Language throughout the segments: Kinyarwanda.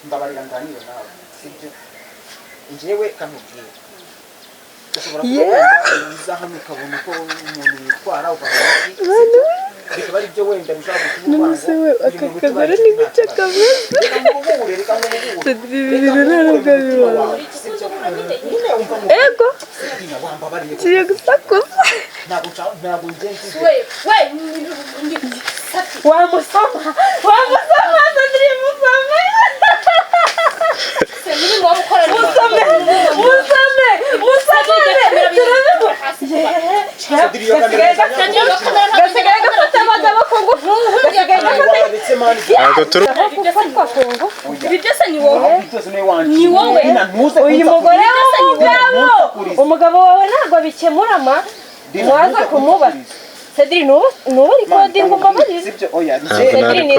mbabarira nganire nawe sibyo njyewe kamubwira ushobora kuza hano ukabona ko umuntu yitwara ukabona bikaba ari byo wenda bishaka kuvuga ngo akakagara n'igice kamwe ego kiye gusakuza wamusoma Sandrine musome umugabo wawe ntabwo bikemurama mwaza kumubaza Cedric nubu recording umbabarire sibyo oya Cedric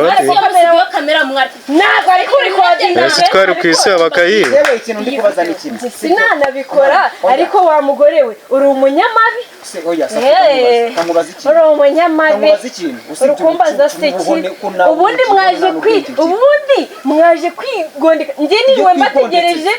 kamera mwari ntabwo ari kuri recording ese twari kwisa bakayiba yewe ikintu ndi kubaza ni kimwe sinanabikora ariko wa mugore we uri umunyamabi oya kamubaza iki uri umunyamabi kamubaza ikintu urukumbaza se iki ubundi mwaje kwigondeka njye niwe mbategereje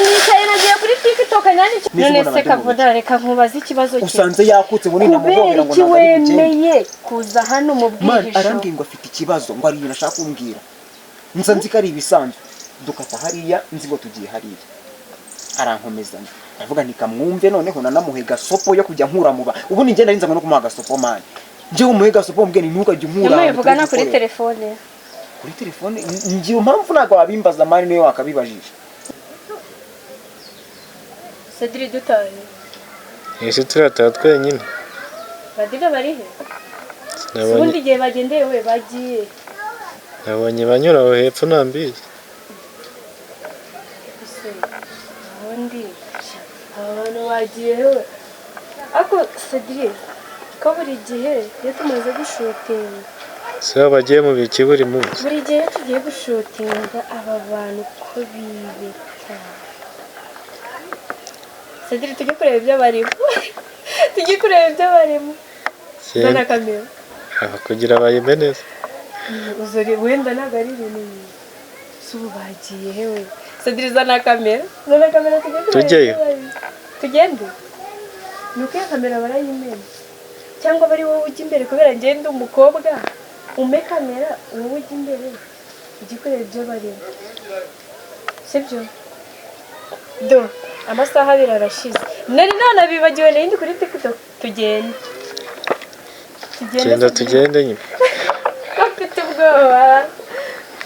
nicaye nagiye kuri TikTok none se kavuda reka nkubaza ikibazo cye usanze yakutse muri namuhobera ngo ntabwo wemeye kuza hano mu bwihisho arambwiye ngo afite ikibazo ngo ari ibintu ashaka kumbwira nsanze ko ari ibisanzwe dukata hariya nzi ngo tugiye hariya arankomezanya ndavuga ntikamwumve noneho nanamuhe gasopo yo kujya nkura muba ubu ni ngenda rinza no kumuha gasopo mani njye umuhe gasopo mbwe ni ntukajye nkura muvugana kuri telefone ngiye impamvu ntabwo wabimbaza mani niyo wakabibajije Cedric dutaye ese turataha twenyine badiga bari he ubundi gihe bagendeye we bagiye nabonye banyura aho hepfo nambizi ubundi abantu bagiye we ako Cedric ko buri gihe iyo tumaze gushutinga se bagiye mu biki buri munsi buri gihe tugiye gushutinga aba bantu ko bibeta Cedric tujye kureba ibyo barimo bana kamera kugira bayime neza uzori wenda ntabwo ari ibintu subu bagiye hewe Cedric zana kamera tugende nuko ya kamera barayimena cyangwa bari wowe ujya imbere kubera ngende umukobwa ume kamera wowe ujya imbere ujye kureba ibyo barimo sibyo do amasaha abiri arashize nari nanabibagiwe n'indi kuri TikTok tugende nyine afite ubwoba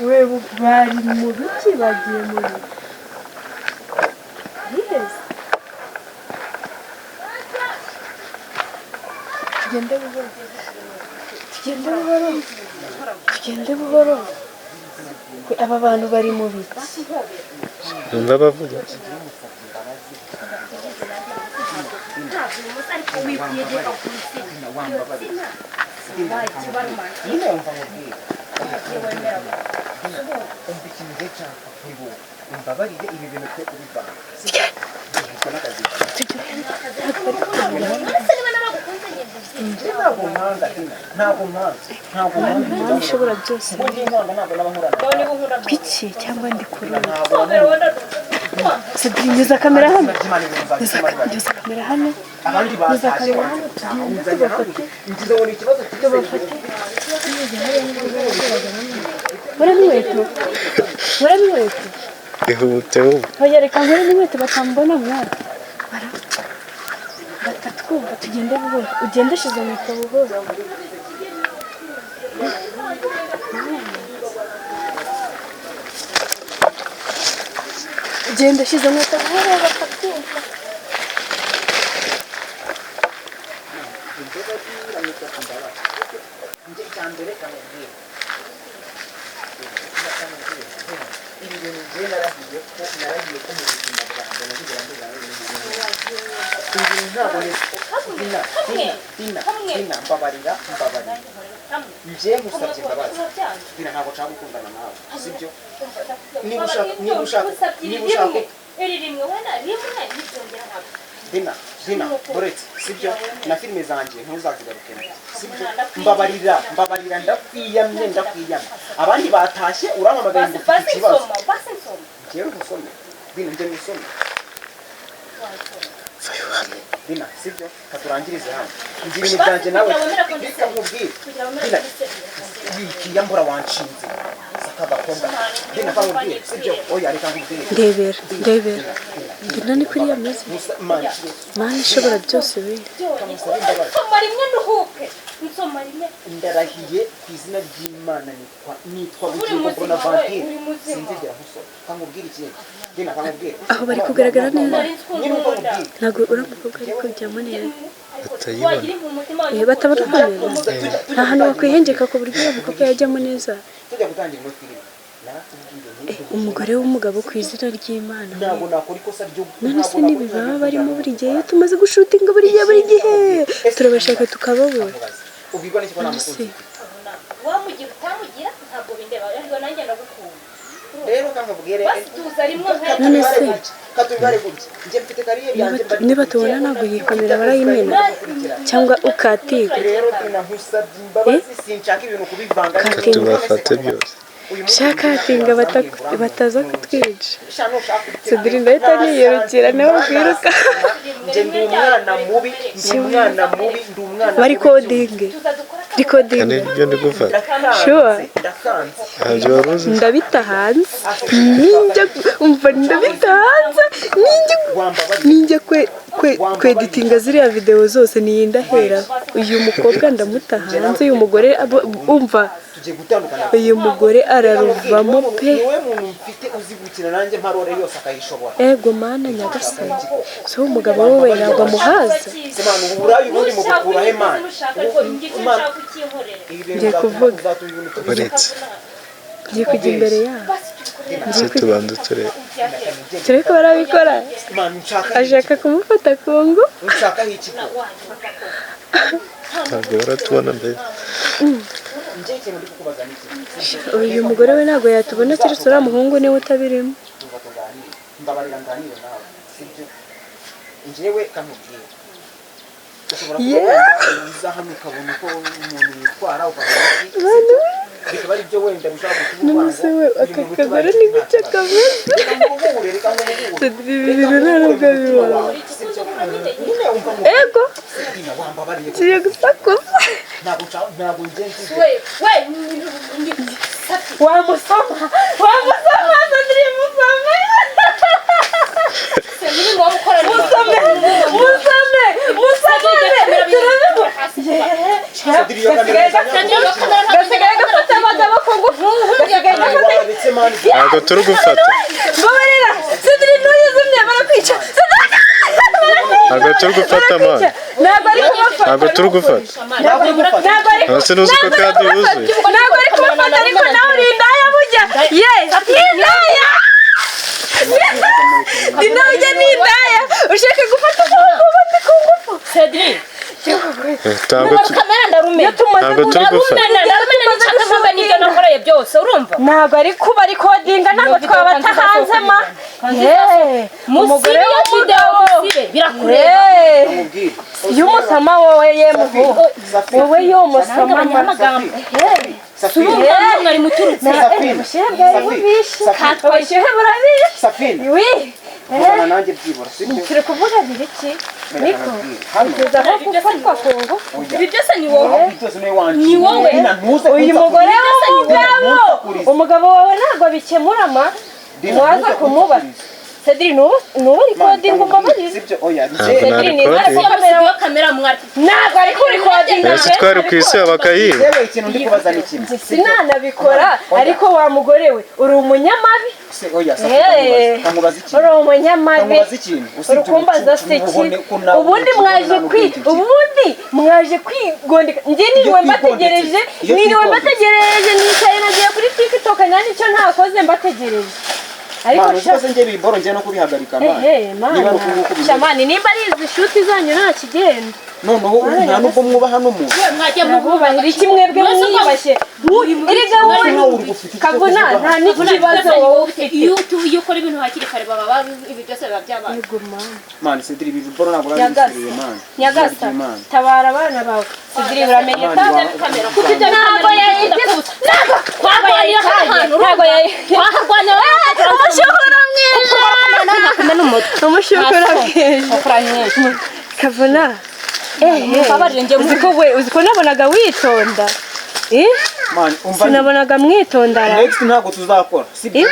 we bari mu biki bagiye mu yes tugende buhoro aba bantu bari mu biki numva bavuga ushobora byose biki cyangwa ndi kurura Cedric nyuza kamera hano Muramiwetu ihute reka nkore n'inkweto batambona mwana batatwumva tugende buhoro ugende shize inkweto buhoro ugende shize inkweto buhoro batatwumva mbabarira njye ngusabye imbabazi bina ntabwo nshaka gukundana nawe sibyo niba ushaka Dina buretse sibyo na filime zanjye ntuzazigarukemo sibyo mbabarira ndakwiyamye abandi batashye urampamagaye ngo ufite ikibazo njyewe ngusome Dina njye ngusome Dina sibyo katurangirize hano ngira ibintu byanjye nawe reka nkubwire Dina wikiyambura wanshinze sakabakobwa Dina nkubwire sibyo oya reka nkubwire ndebera Dina ni kuriya meze Mana ishobora byose we nsoma rimwe nduhuke nsoma rimwe ndarahiye ku izina ry'Imana nitwa Bugingo Bonaventure sinzigera nkusoma nkubwire ikindi Dina nkubwire aho bari kugaragara neza ntabwo uramukobwa ariko byamo neza batabona neza nta hantu wakwihengeka ku buryo uwo mukobwa yajyamo neza tujya gutangira no filime umugore w'umugabo ku izina ry'Imana ntabwo nakora ikosa ryo none se ntibibaba barimo buri gihe iyo tumaze gushutinga buri gihe turabashaka tukababura ubibona iki ko nta mukunzi wamugira utamugira ntabwo bindeba ariko nanjye ndagukunda rero kankubwire basi tuza rimwe none se katubare gutya njye mfite kariyeri yanjye niba tubona ntabwo iyi kamera barayimena cyangwa ukatiga rero Dina nkusabye imbabazi sinshaka ibintu kubivanga tubafate byose shakatinga bataza kutwica Cedri ndahita niyirukira nawe kwiruka njye ndi umwana mubi bari kodinge kandi ibyo ndi gufata sure ntabyo wabuze ndabita hanze ninjya kweditinga ziriya videwo zose niyindahera uyu mukobwa ndamuta hanze uyu mugore umva uyu mugore araruvamo pe ego mana nyagasani so umugabo wowe ntabwo amuhaza ngiye kuvuga uretse ngiye kujya imbere yabo se tubanza turebe tureko barabikora ashaka kumufata ku ngo ntabwo baratubona mbere uyu mugore we ntabwo yatubona keretse uriya muhungu niwe utabirimo njyewe kamubwira ushobora kuba uza hano ukabona ko umuntu yitwara ukabona bikaba ari byo wenda bishobora kukuvuga none se we aka kagore ni gutya kameze ibintu ntabwo bibaho ego kiye gusakuza wamusoma Cedri musome gasigaye gafata abagabo ku ngufu ntabwo turi gufata mbabarira Cedri ntuyizimye barakwica ntabwo turi gufata amana ntabwo turi gufata ntose nuzi ko kandi yuzuye ntabwo ari kumufata ariko nawe uri indaya burya indaya ujya ni indaya ushaka gufata ubundi ku ngufu Cedri ntabwo turi gufata ntabwo ari kuba ari kodinga ntabwo twabata hanze ma umugore w'umugabo y'umusama wowe yemuhu wowe y'umusama mwari muturutse ubushyuhe burabishe nanjye byibura sibyo turi kuvuga iki niko tuza nko gufatwa ku ngufu ibi byose ni wowe ni wowe uyu mugore umugabo wawe ntabwo bikemurama mwaza kumubaza Cedri nubu rikodinga umbabarire sibyo oya ntabwo ari kurikodinga ese twari ku isi bakayiba yewe ikintu ndi kubaza ni kimwe sinanabikora ariko wa mugore we uri umunyamabi oya kamubaza iki uri umunyamabi kamubaza ikintu urukumbaza se iki ubundi mwaje kwigondeka njye niriwe mbategereje nicaye nagiye kuri TikTok nani cyo ntakoze mbategereje ariko cyose ngiye biboro ngiye no kubihagarika mana nimba ari izi shuti zanyu nta kigenda noneho nta nubwo mwubaha n'umuntu mwajya mubahira iki mwebwe mwiyubashye erega wowe Kavuna nta n'ikibazo wowe ufite iyo ukora ibintu hakiri kare baba ibi byose biba byabaye yego mani Cedric ibi boro ntabwo babisiriye mani Nyagasa tabara abana bawe Cedric uramenye utaje kamera kuko ibyo ntabwo yayiteguza ntabwo wahagwana umushukura mwiza umushukura mwiza Kavuna uzi ko nabonaga witonda mani umva sinabonaga mwitondara next ntabwo tuzakora sibyo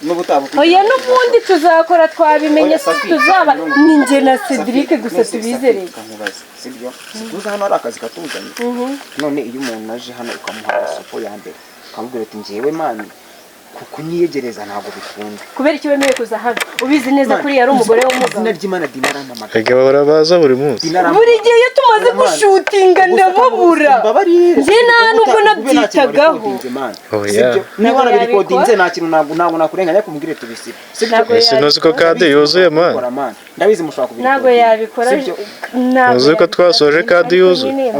n'ubutabo oya n'ubundi tuzakora twabimenye tuzaba ninjye na Cedric gusa tubizereye sibyo tuza hano ari akazi katuzanye none iyo umuntu aje hano ukamuha isoko ya mbere ukamubwira ati njyewe mani kunyiyegereza ntabwo bikunda kubera iki wemeye kuza hano ubizi neza kuri yari umugore w'umugabo izina ry'Imana Dinara mama Ege barabaza buri munsi buri gihe iyo tumaze gushutinga ndababura njye nta nubwo nabyitagaho sibyo niba nabirikodinze nta kintu ntabwo nakurenganya kumubwire tubisibe ese ntuzi ko kade yuzuye man ndabizi mushobora kubikora ntabwo yabikora ntuzi ko twasoje kade yuzuye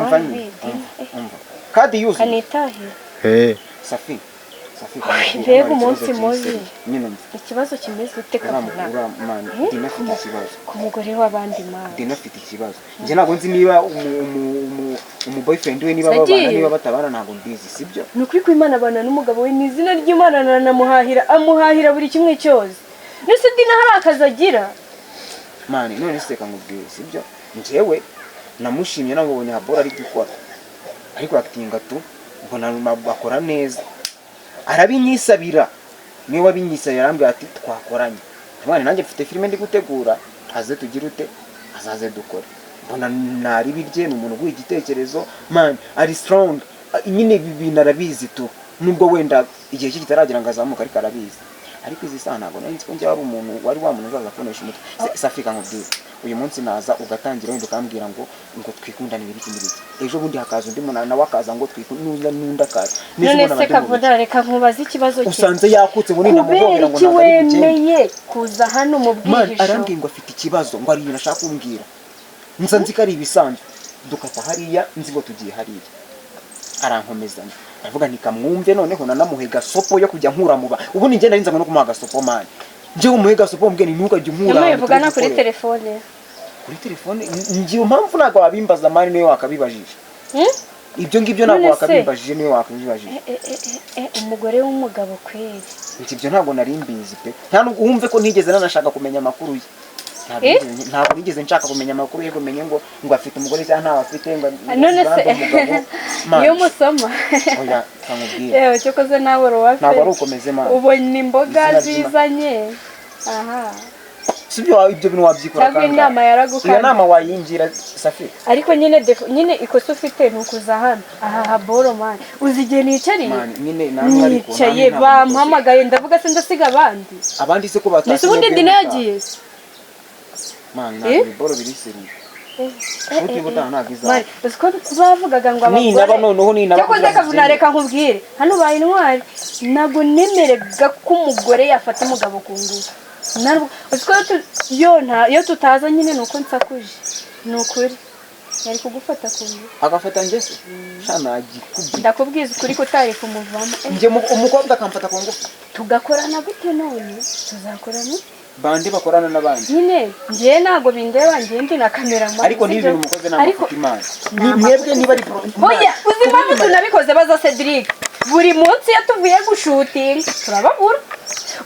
kade yuzuye kanitahe Safi mbega umunsi mubi ikibazo kimeze ute Kavuna Dina afite ikibazo ku mugore w'abandi mama Dina afite ikibazo njye ntabwo nzi niba umu boyfriend we niba babana niba batabana ntabwo mbizi sibyo ni ukuri ko Imana abana n'umugabo we ni izina ry'Imana amuhahira buri kimwe cyose nese Dina hari akazi agira mani none se nkubwiye sibyo njyewe namushimye nabonye habora ari gukora ariko actinga tu mbona bakora neza arabinyisabira niwe wabinyisabira arambwira ati twakoranye mwana nanjye mfite filime ndi gutegura aze tugire ute azaze dukore mbona nari birye n'umuntu guha igitekerezo man ari strong nyine ibi bintu arabizi tu nubwo wenda igihe cye kitaragira ngo azamuka ariko arabizi ariko izi saha ntabwo nari nzi ko njye wari umuntu wari wamuntu uzaza kunesha umutwe Safika nkubwira uyu munsi naza ugatangira wenda ukambwira ngo twikundane ibiki ejo bundi hakaza undi muntu nawe akaza ngo twikunda nunda kaza none se Kavuna reka nkubaza ikibazo cye usanze yakutse ngo ninamuhobera ngo ntabwo wemeye kuza hano mu bwihisho arambwiye ngo afite ikibazo ngo ari ibintu ashaka kumbwira nsanze ko ari ibisanzwe dukata hariya nzi ngo tugiye hariya arankomezanya aravuga ntikamwumve noneho nanamuhega sopo yo kujya nkura muba ubu ni ngenda rinzanga no kumuha gasopo mani nje umuhega sopo mbwe ni nuka jya nkura muvugana kuri telefone ngiye impamvu ntabwo wabimbaza mani niyo wakabibajije ibyo ngibyo ntabwo wakabimbajije niyo wakabibajije umugore w'umugabo kweri ibyo ntabwo nari mbizi pe nta nubwo wumve ko ntigeze nanashaka kumenya amakuru ye ntabwo nigeze nshaka kumenya amakuru ye kumenye ngo afite umugore cyangwa ntawe afite ngo none se iyo musoma oya kamubwira cyo koze nawe rowafe ntabwo ari ukomeze mani ubonye imboga zizanye aha sibyo ibyo bintu wabyikora kandi inama yaragukanye iyo nama wayingira Safi ariko nyine ikosa ufite nukuza hano aha haboro man uzigiye nicariye nicaye bampamagaye ndavuga se ndasiga abandi se ko batasi nese ubundi Dina yagiye man na boro biriseri uti butana nagiza man usko bavugaga ngo abagore naba noneho naba cyakoze Kavuna reka nkubwire hano baye intwari nago nemerega ko umugore yafata umugabo ku ngufu narwo usko yo tutaza nyine nuko nsakuje nukuri yari kugufata ku ngufu agafata njese shana gikubye ndakubwiza ukuri ko utari kumuvamo nje umukobwa akamfata ku ngufu tugakorana gute none tuzakorana bandi bakorana n'abandi nyine ngiye nago bindeba ngiye ndi na kamera mwa ariko niba umukoze n'amafite imana ni mwebwe niba ari oya uzima tunabikoze baza Cedric buri munsi yatuvuye gushutinga turababura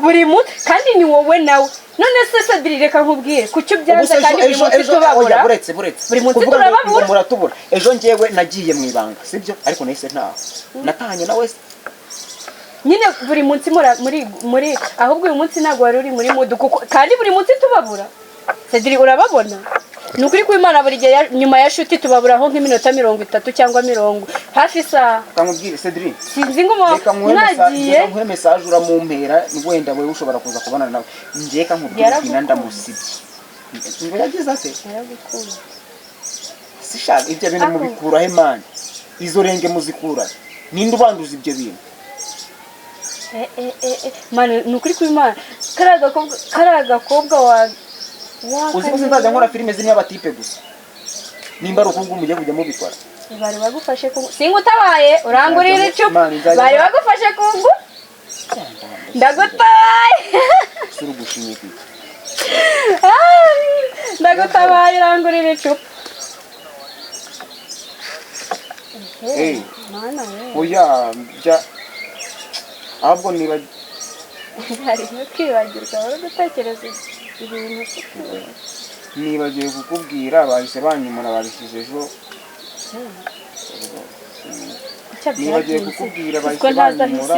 buri munsi kandi ni wowe nawe none se Cedric reka nkubwire kucyo byanze kandi buri munsi tubabura buretse buri munsi turababura muratubura ejo ngewe nagiye mu ibanga sibyo ariko nahise ntaho natanye nawe nyine buri munsi muri ahubwo uyu munsi ntabwo wari uri muri mudu kandi buri munsi tubabura Cedric urababona ni ukuri ko Imana buri gihe nyuma ya shuti tubaburaho nk'iminota 30 cyangwa 40 hafi saa kamubwire Cedric sinzi ngo nagiye nkwe message uramumpera wenda wewe ushobora kuza kubonana nawe ngiye kankubwira ndamusibye ngo yagize ate yaragukunda sishaka ibyo bintu mubikura he man izo renge muzikura ninde ubanduza ibyo bintu mani nukuri ku Imana karaga kobwa wa uzi ko nzajya nkora filime zini y'abatipe gusa nimba ari ukungu mugiye kujya mubikora bari bagufashe ku singutabaye urangurira icupa bari bagufashe ku ngo ndagutabaye suru gushimika ndagutabaye urangurira icupa mana we oya bya ahubwo niba hari no kwibagirwa bari gutekereza ibintu nibagiwe kukubwira bahise banyumura babishyize ejo nibagiwe kukubwira bahise banyumura